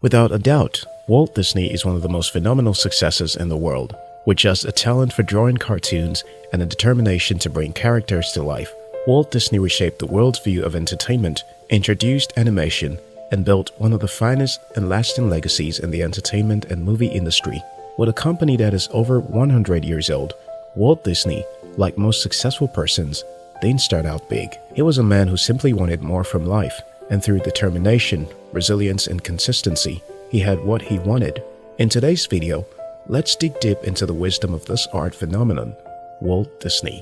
Without a doubt, Walt Disney is one of the most phenomenal successes in the world. With just a talent for drawing cartoons and a determination to bring characters to life, Walt Disney reshaped the world's view of entertainment, introduced animation, and built one of the finest and lasting legacies in the entertainment and movie industry. With a company that is over 100 years old, Walt Disney, like most successful persons, didn't start out big. He was a man who simply wanted more from life, and through determination, resilience, and consistency, he had what he wanted. In today's video, let's dig deep into the wisdom of this art phenomenon, Walt Disney.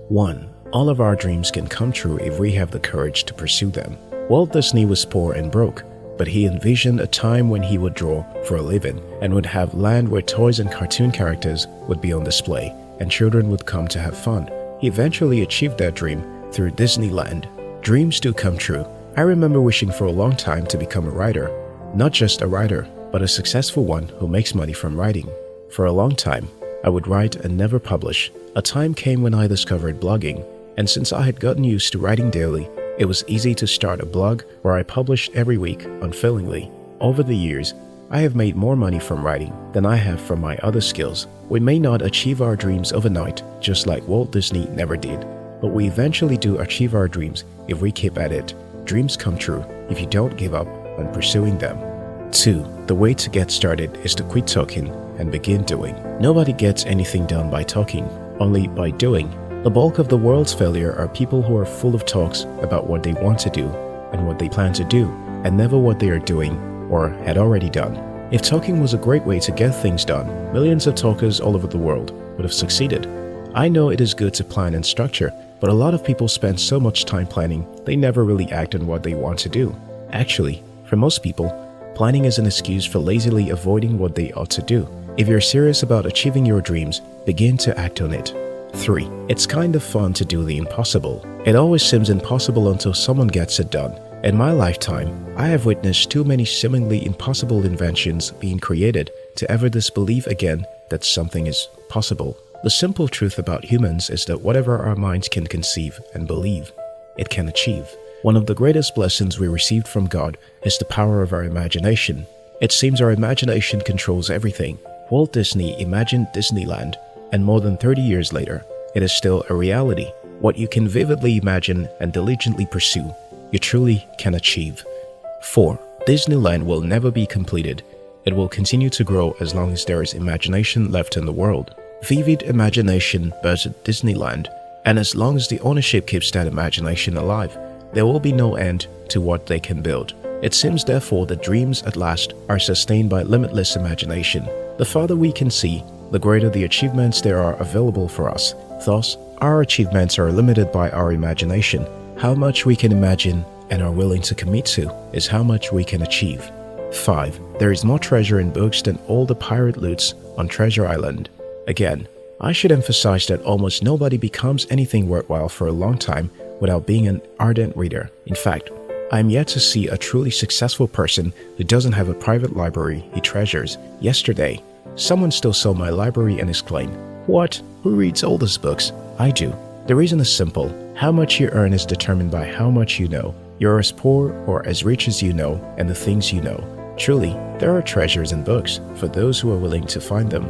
1. All of our dreams can come true if we have the courage to pursue them. Walt Disney was poor and broke, but he envisioned a time when he would draw for a living and would have land where toys and cartoon characters would be on display and children would come to have fun. He eventually achieved that dream through Disneyland. Dreams do come true. I remember wishing for a long time to become a writer. Not just a writer, but a successful one who makes money from writing. For a long time, I would write and never publish. A time came when I discovered blogging, and since I had gotten used to writing daily, it was easy to start a blog where I published every week unfailingly. Over the years, I have made more money from writing than I have from my other skills. We may not achieve our dreams overnight, just like Walt Disney never did, but we eventually do achieve our dreams if we keep at it. Dreams come true if you don't give up on pursuing them. 2. The way to get started is to quit talking and begin doing. Nobody gets anything done by talking, only by doing. The bulk of the world's failure are people who are full of talks about what they want to do and what they plan to do, and never what they are doing or had already done. If talking was a great way to get things done, millions of talkers all over the world would have succeeded. I know it is good to plan and structure, but a lot of people spend so much time planning, they never really act on what they want to do. Actually, for most people, planning is an excuse for lazily avoiding what they ought to do. If you're serious about achieving your dreams, begin to act on it. 3. It's kind of fun to do the impossible. It always seems impossible until someone gets it done. In my lifetime, I have witnessed too many seemingly impossible inventions being created to ever disbelieve again that something is possible. The simple truth about humans is that whatever our minds can conceive and believe, it can achieve. One of the greatest blessings we received from God is the power of our imagination. It seems our imagination controls everything. Walt Disney imagined Disneyland, and more than 30 years later, it is still a reality. What you can vividly imagine and diligently pursue, you truly can achieve. 4. Disneyland will never be completed. It will continue to grow as long as there is imagination left in the world. Vivid imagination birthed Disneyland, and as long as the ownership keeps that imagination alive, there will be no end to what they can build. It seems therefore that dreams at last are sustained by limitless imagination. The farther we can see, the greater the achievements there are available for us. Thus, our achievements are limited by our imagination. How much we can imagine and are willing to commit to is how much we can achieve. 5. There is more treasure in books than all the pirate loots on Treasure Island. Again, I should emphasize that almost nobody becomes anything worthwhile for a long time without being an ardent reader. In fact, I am yet to see a truly successful person who doesn't have a private library he treasures. Yesterday, someone still saw my library and exclaimed, "What? Who reads all these books?" I do. The reason is simple. How much you earn is determined by how much you know. You're as poor or as rich as you know and the things you know. Truly, there are treasures in books for those who are willing to find them.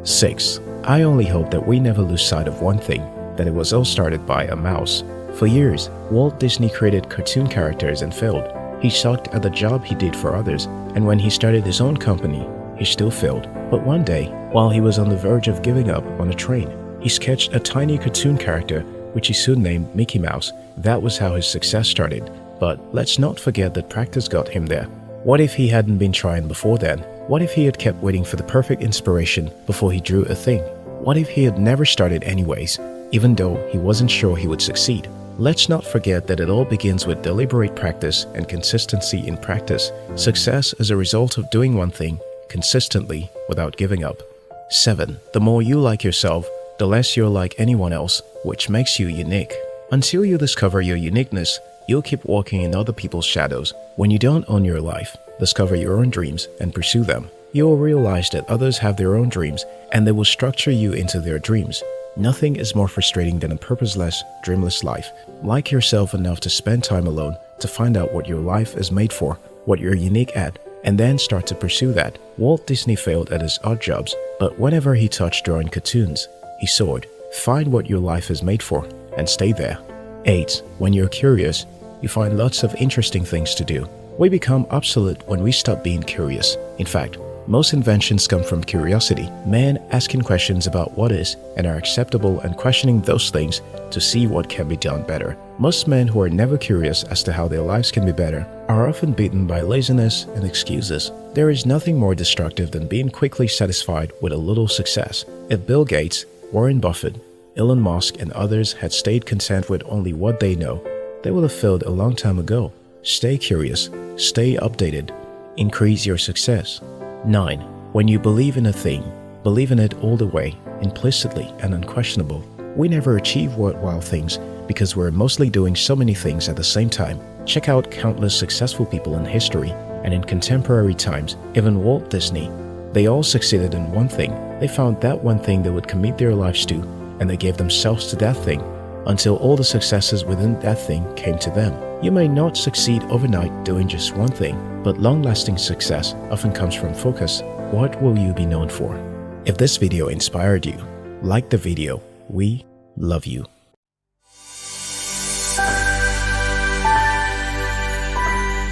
6. I only hope that we never lose sight of one thing, that it was all started by a mouse. For years, Walt Disney created cartoon characters and failed. He sucked at the job he did for others, and when he started his own company, he still failed. But one day, while he was on the verge of giving up on a train, he sketched a tiny cartoon character, which he soon named Mickey Mouse. That was how his success started. But let's not forget that practice got him there. What if he hadn't been trying before then? What if he had kept waiting for the perfect inspiration before he drew a thing? What if he had never started anyways, even though he wasn't sure he would succeed? Let's not forget that it all begins with deliberate practice and consistency in practice. Success is a result of doing one thing consistently without giving up. 7. The more you like yourself, the less you're like anyone else, which makes you unique. Until you discover your uniqueness, you'll keep walking in other people's shadows. When you don't own your life, discover your own dreams and pursue them, you will realize that others have their own dreams and they will structure you into their dreams. Nothing is more frustrating than a purposeless, dreamless life. Like yourself enough to spend time alone to find out what your life is made for, what you're unique at, and then start to pursue that. Walt Disney failed at his odd jobs, but whenever he touched drawing cartoons, he soared. Find what your life is made for and stay there. 8. When you're curious, you find lots of interesting things to do. We become obsolete when we stop being curious. In fact, most inventions come from curiosity. Men asking questions about what is and are acceptable and questioning those things to see what can be done better. Most men who are never curious as to how their lives can be better are often beaten by laziness and excuses. There is nothing more destructive than being quickly satisfied with a little success. If Bill Gates, Warren Buffett, Elon Musk, and others had stayed content with only what they know, they would have failed a long time ago. Stay curious, stay updated, increase your success. 9. When you believe in a thing, believe in it all the way, implicitly and unquestionable. We never achieve worthwhile things because we're mostly doing so many things at the same time. Check out countless successful people in history and in contemporary times, even Walt Disney. They all succeeded in one thing. They found that one thing they would commit their lives to, and they gave themselves to that thing until all the successes within that thing came to them. You may not succeed overnight doing just one thing, but long-lasting success often comes from focus. What will you be known for? If this video inspired you, like the video. We love you.